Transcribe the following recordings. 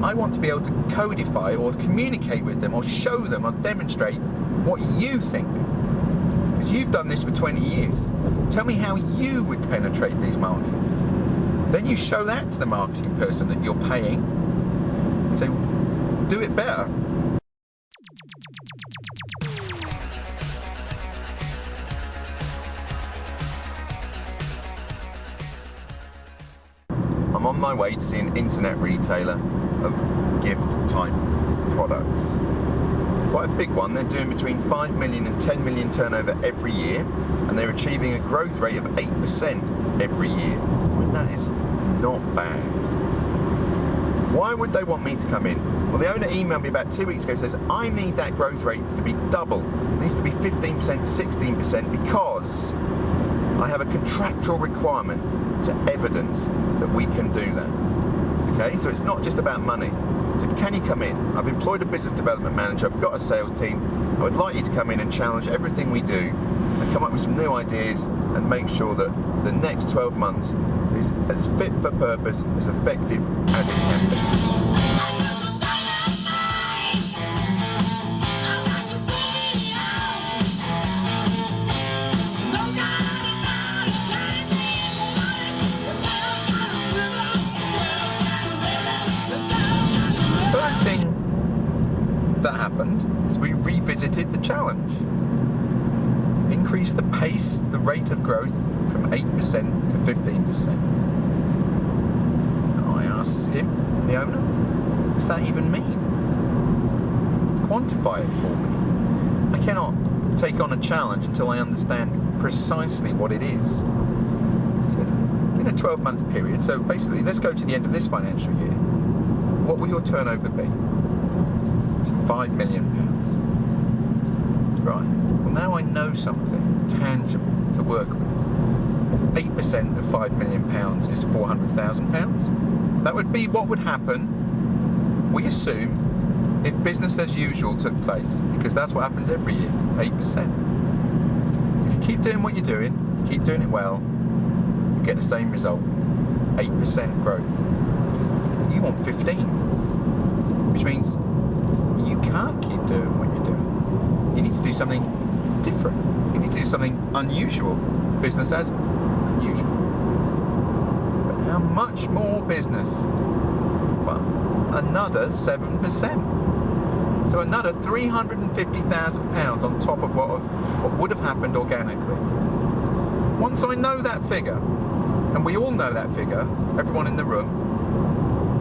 I want to be able to codify or communicate with them or show them or demonstrate what you think. Because you've done this for 20 years. Tell me how you would penetrate these markets. Then you show that to the marketing person that you're paying and say, do it better. I'm on my way to see an internet retailer of gift type products. Quite a big one. They're doing between 5 million and 10 million turnover every year, and they're achieving a growth rate of 8% every year. I mean, that is not bad. Why would they want me to come in? Well, the owner emailed me about 2 weeks ago and says, I need that growth rate to be double. It needs to be 15%, 16% because I have a contractual requirement to evidence that we can do that. Okay, so it's not just about money. So can you come in? I've employed a business development manager, I've got a sales team. I would like you to come in and challenge everything we do and come up with some new ideas and make sure that the next 12 months is as fit for purpose, as effective as it can be. First thing that happened is we revisited the challenge. Increase the pace, the rate of growth from 8% to 15%. And I asked him, the owner, what does that even mean? Quantify it for me. I cannot take on a challenge until I understand precisely what it is. He said, in a 12-month period, so basically let's go to the end of this financial year. What will your turnover be? It's £5 million. Right. Well, now I know something tangible to work with. 8% of £5 million is £400,000. That would be what would happen, we assume, if business as usual took place, because that's what happens every year, 8%. If you keep doing what you're doing, you keep doing it well, you get the same result, 8% growth. You want 15, which means you can't keep doing what you're doing. You need to do something different. You need to do something unusual. Business as unusual. But how much more business? Well, another 7%. So another £350,000 on top of what would have happened organically. Once I know that figure, and we all know that figure, everyone in the room,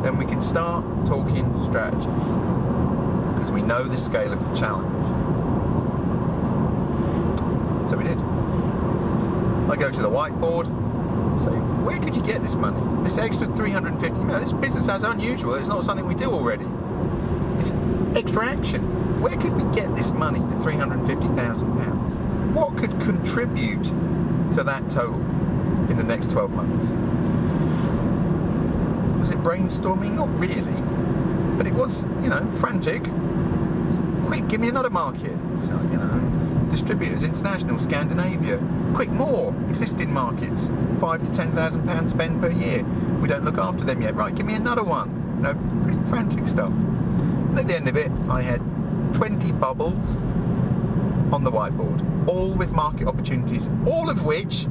then we can start talking strategies, because we know the scale of the challenge. So we did. I go to the whiteboard and say, where could you get this money? This extra 350 million, this business as unusual, it's not something we do already. It's extra action. Where could we get this money, the £350,000? What could contribute to that total in the next 12 months? Was it brainstorming? Not really. But it was, frantic. Quick, give me another market. So, distributors, international, Scandinavia. Quick, more existing markets. £5,000 to £10,000 spend per year. We don't look after them yet. Right, give me another one. Pretty frantic stuff. And at the end of it, I had 20 bubbles on the whiteboard, all with market opportunities, all of which,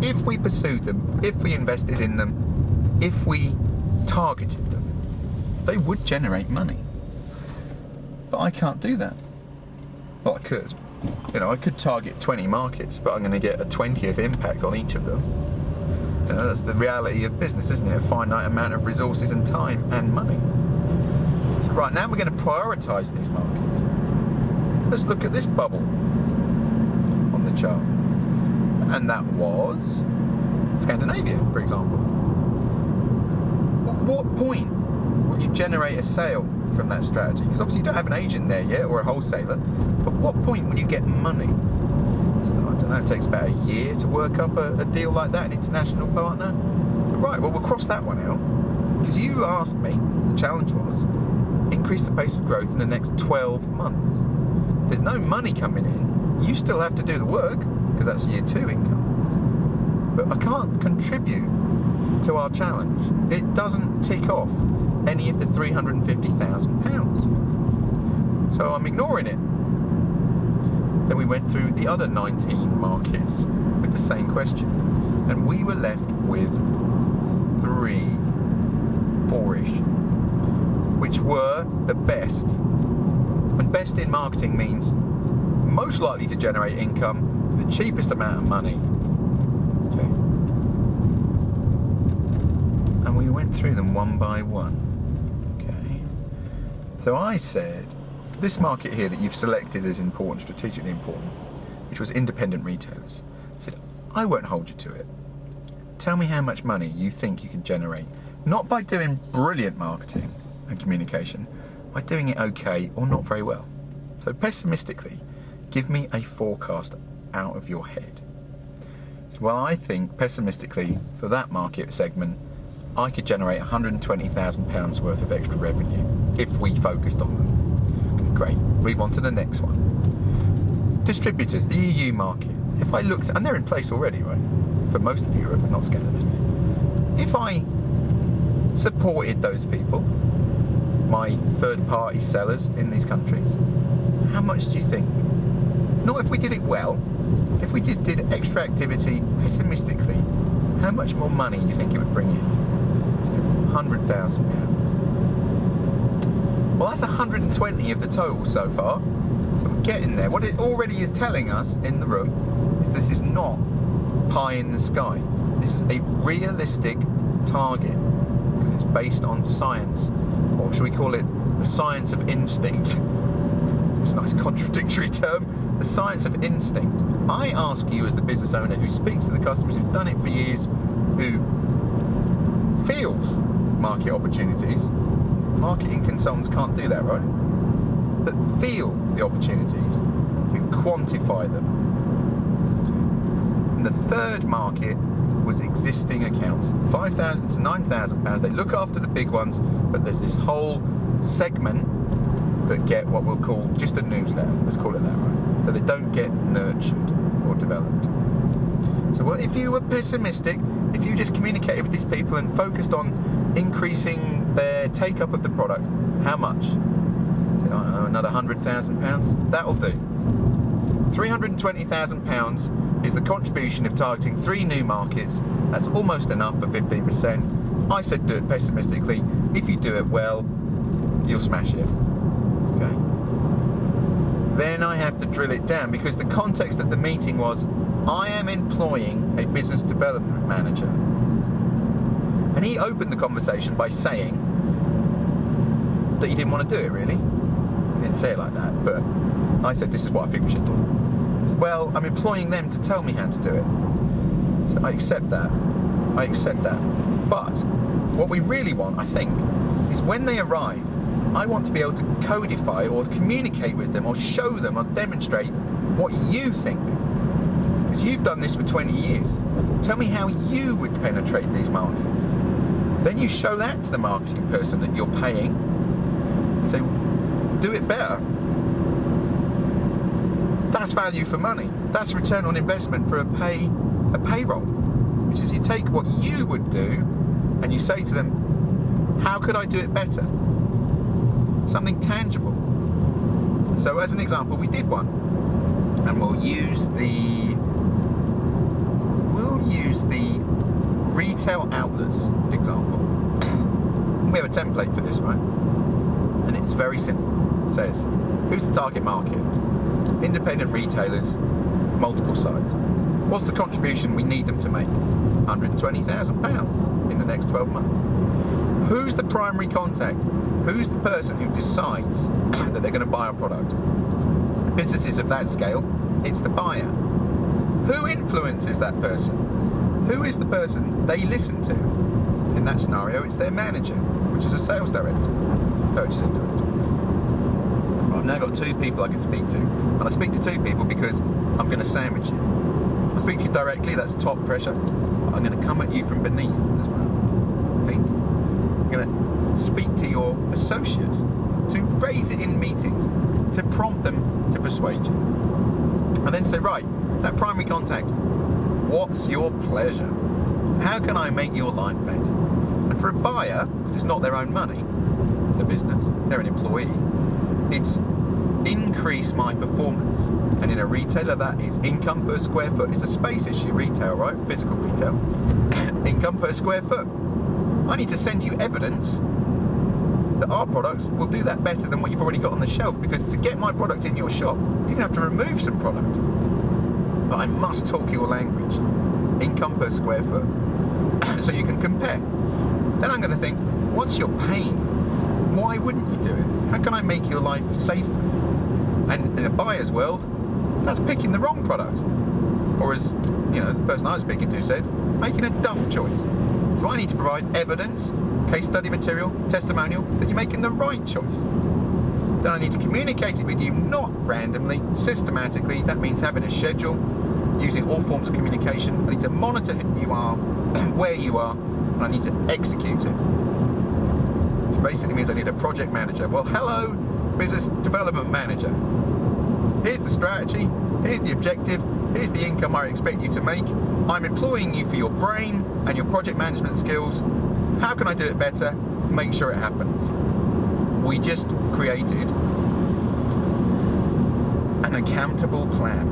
if we pursued them, if we invested in them, if we targeted them, they would generate money. But I can't do that. Well, I could. I could target 20 markets, but I'm going to get a 20th impact on each of them. That's the reality of business, isn't it? A finite amount of resources and time and money. So right now we're going to prioritise these markets. Let's look at this bubble on the chart. And that was Scandinavia, for example. At what point will you generate a sale from that strategy? Because obviously you don't have an agent there yet or a wholesaler, but what point will you get money? So, I don't know, it takes about a year to work up a deal like that, an international partner. So right, well, we'll cross that one out, because you asked me, the challenge was, increase the pace of growth in the next 12 months. If there's no money coming in, you still have to do the work, because that's year 2 income. But I can't contribute to our challenge. It doesn't tick off any of the £350,000. So I'm ignoring it. Then we went through the other 19 markets with the same question, and we were left with 4-ish, which were the best. And best in marketing means most likely to generate income for the cheapest amount of money. Okay. And we went through them one by one. Okay. So I said, this market here that you've selected as important, strategically important, which was independent retailers, I said, I won't hold you to it. Tell me how much money you think you can generate, not by doing brilliant marketing and communication, by doing it okay or not very well. So pessimistically, give me a forecast out of your head. So, well, I think pessimistically for that market segment, I could generate £120,000 worth of extra revenue if we focused on them. Great, move on to the next one. Distributors, the EU market. If I looked, and they're in place already, right? For most of Europe, but not Scandinavia. If I supported those people, my third-party sellers in these countries, how much do you think? Not if we did it well, if we just did extra activity pessimistically, how much more money do you think it would bring in? £100,000. Well, that's 120 of the total so far. So we're getting there. What it already is telling us in the room is this is not pie in the sky. This is a realistic target because it's based on science, or should we call it the science of instinct? It's a nice contradictory term. The science of instinct. I ask you as the business owner who speaks to the customers, who's done it for years, who feels market opportunities. Marketing consultants can't do that, right? That feel the opportunities, to quantify them. And the third market was existing accounts, £5,000 to £9,000. They look after the big ones, but there's this whole segment that get what we'll call just a newsletter. Let's call it that, right? So they don't get nurtured or developed. So, well, if you were pessimistic, if you just communicated with these people and focused on increasing their take-up of the product, how much? So, I don't know, another £100,000? That'll do. £320,000 is the contribution of targeting 3 new markets. That's almost enough for 15%. I said do it pessimistically. If you do it well, you'll smash it. Okay. Then I have to drill it down because the context of the meeting was I am employing a business development manager. And he opened the conversation by saying that he didn't want to do it, really. He didn't say it like that, but I said, this is what I think we should do. I said, well, I'm employing them to tell me how to do it. So I accept that. I accept that. But what we really want, I think, is when they arrive, I want to be able to codify or communicate with them or show them or demonstrate what you think. Because you've done this for 20 years. Tell me how you would penetrate these markets. Then you show that to the marketing person that you're paying. Say, do it better. That's value for money. That's return on investment for a payroll. Which is you take what you would do and you say to them, how could I do it better? Something tangible. So as an example, we did one. And we'll use the retail outlets example. We have a template for this, right? And it's very simple. It says, who's the target market? Independent retailers, multiple sites. What's the contribution we need them to make? £120,000 in the next 12 months. Who's the primary contact? Who's the person who decides that they're going to buy a product? Businesses of that scale, it's the buyer. Who influences that person? Who is the person they listen to? In that scenario, it's their manager, which is a sales director, purchasing director. I've now got 2 people I can speak to. And I speak to 2 people because I'm going to sandwich you. I speak to you directly, that's top pressure. I'm going to come at you from beneath as well. Painful. I'm going to speak to your associates, to raise it in meetings, to prompt them to persuade you. And then say, right, that primary contact, what's your pleasure? How can I make your life better? And for a buyer, because it's not their own money, the business, they're an employee. It's increase my performance. And in a retailer, that is income per square foot. It's a space issue, retail, right? Physical retail. Income per square foot. I need to send you evidence that our products will do that better than what you've already got on the shelf, because to get my product in your shop, you're going to have to remove some product. But I must talk your language. Income per square foot. So you can compare. Then I'm going to think, what's your pain? Why wouldn't you do it? How can I make your life safer? And in a buyer's world, that's picking the wrong product. Or as, the person I was speaking to said, making a duff choice. So I need to provide evidence, case study material, testimonial, that you're making the right choice. Then I need to communicate it with you, not randomly, systematically. That means having a schedule, using all forms of communication. I need to monitor who you are, where you are, and I need to execute it. Which basically means I need a project manager. Well, hello, business development manager. Here's the strategy, here's the objective, here's the income I expect you to make. I'm employing you for your brain and your project management skills. How can I do it better? Make sure it happens. We just created an accountable plan.